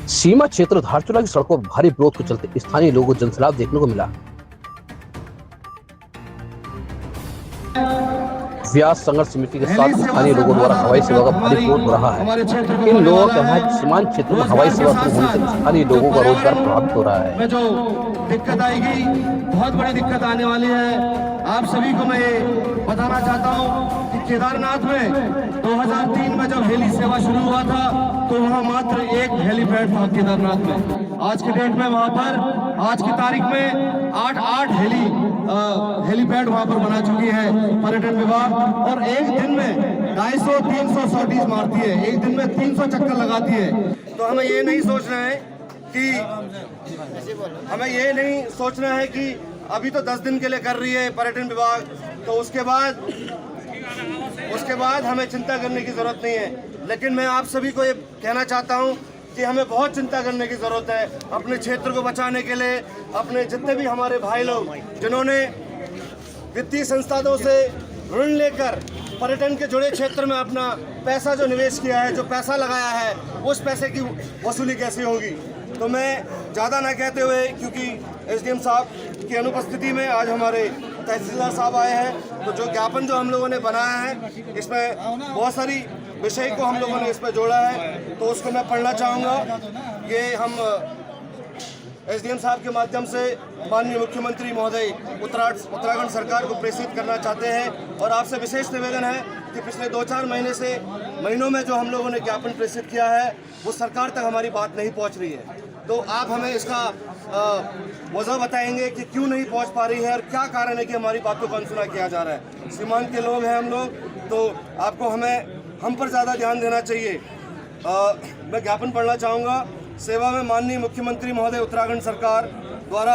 सीमा क्षेत्र धारचूला की सड़कों पर भारी विरोध के चलते स्थानीय लोगों को जनसैलाब देखने को मिला। व्यास संघर्ष समिति के साथ स्थानीय लोगों द्वारा हवाई सेवा का भारी विरोध हो रहा है। इन लोगों का कहना है कि सीमांत क्षेत्र में हवाई सेवा शुरू होने से स्थानीय लोगों का रोजगार प्रभावित हो रहा है। जो दिक्कत आएगी, बहुत बड़ी दिक्कत आने वाली है। आप सभी को मैं ये बताना चाहता हूँ कि केदारनाथ में 2003 में जब हेली सेवा शुरू हुआ था तो वहाँ मात्र एक हेलीपैड था केदारनाथ में। आज के डेट में वहाँ पर आज की तारीख में 8 हेलीपैड वहाँ पर बना चुकी है पर्यटन विभाग, और एक दिन में 250-300 सॉर्टीज मारती है, एक दिन में 300 चक्कर लगाती है। तो हमें ये नहीं सोचना है कि अभी तो 10 दिन के लिए कर रही है पर्यटन विभाग, तो उसके बाद हमें चिंता करने की जरूरत नहीं है। लेकिन मैं आप सभी को ये कहना चाहता हूँ कि हमें बहुत चिंता करने की जरूरत है अपने क्षेत्र को बचाने के लिए। अपने जितने भी हमारे भाई लोग जिन्होंने वित्तीय संस्थानों से ऋण लेकर पर्यटन के जुड़े क्षेत्र में अपना पैसा जो निवेश किया है, जो पैसा लगाया है, उस पैसे की वसूली कैसे होगी। तो मैं ज़्यादा ना कहते हुए, क्योंकि एसडीएम साहब की अनुपस्थिति में आज हमारे तहसीलदार साहब आए हैं, तो जो ज्ञापन जो हम लोगों ने बनाया है इसमें बहुत सारी विषय को हम लोगों ने इस पर जोड़ा है, तो उसको मैं पढ़ना चाहूँगा। ये हम एसडीएम साहब के माध्यम से माननीय मुख्यमंत्री महोदय उत्तराखंड सरकार को प्रेषित करना चाहते हैं। और आपसे विशेष निवेदन है कि पिछले 2-4 महीनों में जो हम लोगों ने ज्ञापन प्रेषित किया है वो सरकार तक हमारी बात नहीं पहुंच रही है। तो आप हमें इसका वजह बताएंगे कि क्यों नहीं पहुंच पा रही है और क्या कारण है कि हमारी बातों को अनसुना किया जा रहा है। सीमांत के लोग हैं हम लोग, तो आपको हम पर ज़्यादा ध्यान देना चाहिए। मैं ज्ञापन पढ़ना चाहूँगा। सेवा में माननीय मुख्यमंत्री महोदय उत्तराखंड सरकार द्वारा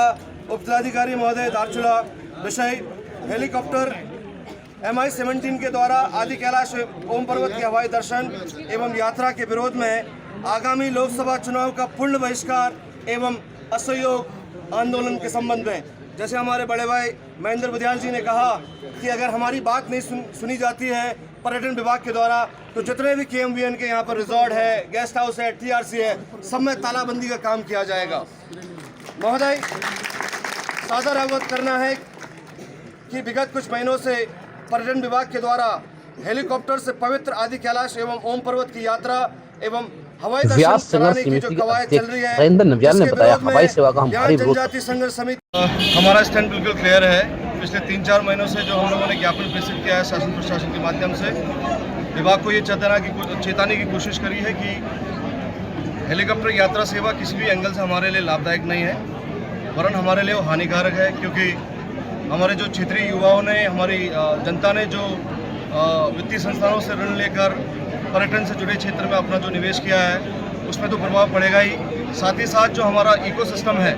उपजिलाधिकारी महोदय धारचूला विषय हेलीकॉप्टर MI-17 के द्वारा आदि कैलाश ओम पर्वत के हवाई दर्शन एवं यात्रा के विरोध में आगामी लोकसभा चुनाव का पूर्ण बहिष्कार एवं असहयोग आंदोलन के संबंध में, जैसे हमारे बड़े भाई महेंद्र बुधियाल जी ने कहा कि अगर हमारी बात नहीं सुनी जाती है पर्यटन विभाग के द्वारा, तो जितने भी KMVN के यहाँ पर रिजॉर्ट है, गेस्ट हाउस है, TRC है, सब में तालाबंदी का काम किया जाएगा। महोदय, सादर अवगत करना है कि विगत कुछ महीनों से पर्यटन विभाग के द्वारा हेलीकॉप्टर से पवित्र आदि कैलाश एवं ओम पर्वत की यात्रा एवं हवाई दर्शन कराने की जो कवायद चल रही है, जनजाति संघर्ष समिति हमारा स्टैंड बिल्कुल क्लियर है। पिछले 3-4 महीनों से जो हम लोगों ने ज्ञापन प्रेषित किया है शासन प्रशासन के माध्यम से, विभाग को ये चेताने की कोशिश करी है कि हेलीकॉप्टर यात्रा सेवा किसी भी एंगल से हमारे लिए लाभदायक नहीं है, वरन हमारे लिए वो हानिकारक है। क्योंकि हमारे जो क्षेत्रीय युवाओं ने, हमारी जनता ने जो वित्तीय संस्थानों से ऋण लेकर पर्यटन से जुड़े क्षेत्र में अपना जो निवेश किया है उसमें तो प्रभाव पड़ेगा ही। साथ ही साथ जो हमारा इकोसिस्टम है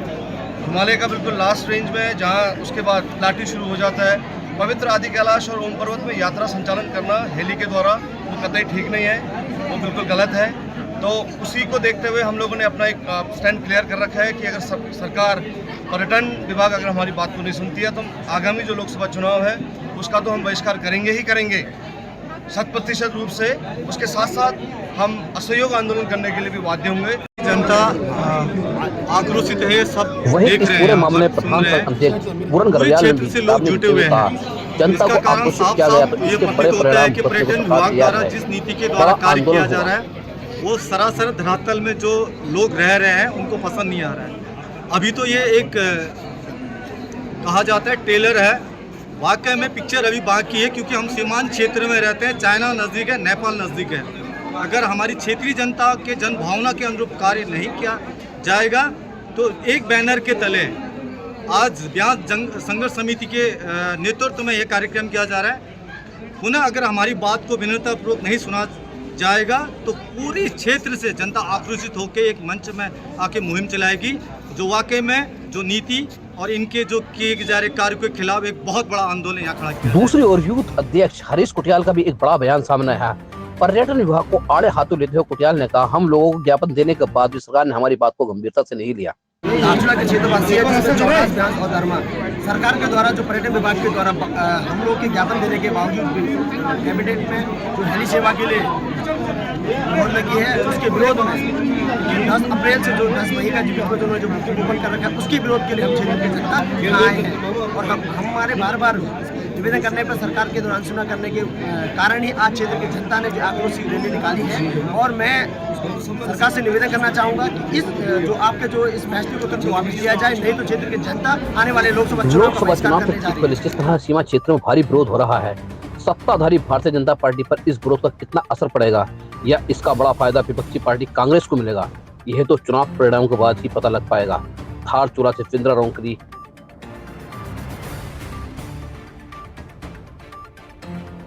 हिमालय का बिल्कुल लास्ट रेंज में, जहाँ उसके बाद लाटी शुरू हो जाता है, पवित्र आदि कैलाश और ओम पर्वत में यात्रा संचालन करना हेली के द्वारा वो कतई ठीक नहीं है, वो बिल्कुल गलत है। तो उसी को देखते हुए हम लोगों ने अपना एक स्टैंड क्लियर कर रखा है कि अगर सरकार पर्यटन विभाग अगर हमारी बात को नहीं सुनती है तो आगामी जो लोकसभा चुनाव है उसका तो हम बहिष्कार करेंगे ही करेंगे 100% रूप से। उसके साथ साथ हम असहयोग आंदोलन करने के लिए भी बाध्य होंगे। जनता आक्रोशित है, सब देख रहे हैं, मामले प्रधान पूरन गरवाल ने से लोग जुटे हुए हैं। जनता को आक्रोशित किया गया, तो इसके बड़े परिणाम कि पर्यटन विभाग द्वारा जिस नीति के द्वारा कार्य किया जा रहा है वो सरासर धरातल में जो लोग रह रहे हैं उनको पसंद नहीं आ रहा है। अभी तो ये एक कहा जाता है टेलर है, वाकई में पिक्चर अभी बाकी है, क्योंकि हम सीमांत क्षेत्र में रहते हैं। चाइना नज़दीक है, नेपाल नज़दीक है। अगर हमारी क्षेत्रीय जनता के जन भावना के अनुरूप कार्य नहीं किया जाएगा तो एक बैनर के तले आज व्यास संघर्ष समिति के नेतृत्व में यह कार्यक्रम किया जा रहा है। पुनः अगर हमारी बात को विनम्रतापूर्वक नहीं सुना जाएगा तो पूरी क्षेत्र से जनता आक्रोशित होकर एक मंच में आके मुहिम चलाएगी, जो वाकई में जो नीति और इनके जो किए जा रहे कार्य के खिलाफ एक बहुत बड़ा आंदोलन यहाँ खड़ा किया। दूसरी ओर यूथ अध्यक्ष हरीश कुटियाल का भी एक बड़ा बयान सामने है। पर्यटन विभाग को आड़े हाथों लेते हुए कुटियाल ने कहा, हम लोगों को ज्ञापन देने के बाद भी सरकार ने हमारी बात को गंभीरता से नहीं लिया। धारचूला के क्षेत्रवासी और धर्मा सरकार के द्वारा जो पर्यटन विभाग के द्वारा हम लोग के ज्ञापन देने के बावजूद भी कैबिनेट में जो हेली सेवा के लिए होने लगी है, उसके विरोध में 10 अप्रैल से जो 10 मई का जो बुकिंग ओपन कर रखा है उसके विरोध के लिए हम क्षेत्र की जनता आए हैं। और हमारे बार बार निवेदन करने पर सरकार के दौरान सुना करने के कारण ही आज क्षेत्र की जनता ने आक्रोश की रैली निकाली है। और मैं सरकार से निवेदन करना चाहूँगा कि इस फैसले को तुरंत वापस लिया जाए, नहीं तो क्षेत्र की जनता आने वाले लोकसभा चुनाव जिस तरह सीमा क्षेत्र में भारी विरोध हो रहा है, सत्ताधारी भारतीय जनता पार्टी पर इस विरोध का कितना असर पड़ेगा या इसका बड़ा फायदा विपक्षी पार्टी कांग्रेस को मिलेगा, यह तो चुनाव परिणाम के बाद ही पता लग पाएगा। धारचूला से चंद्रा रोंकरी,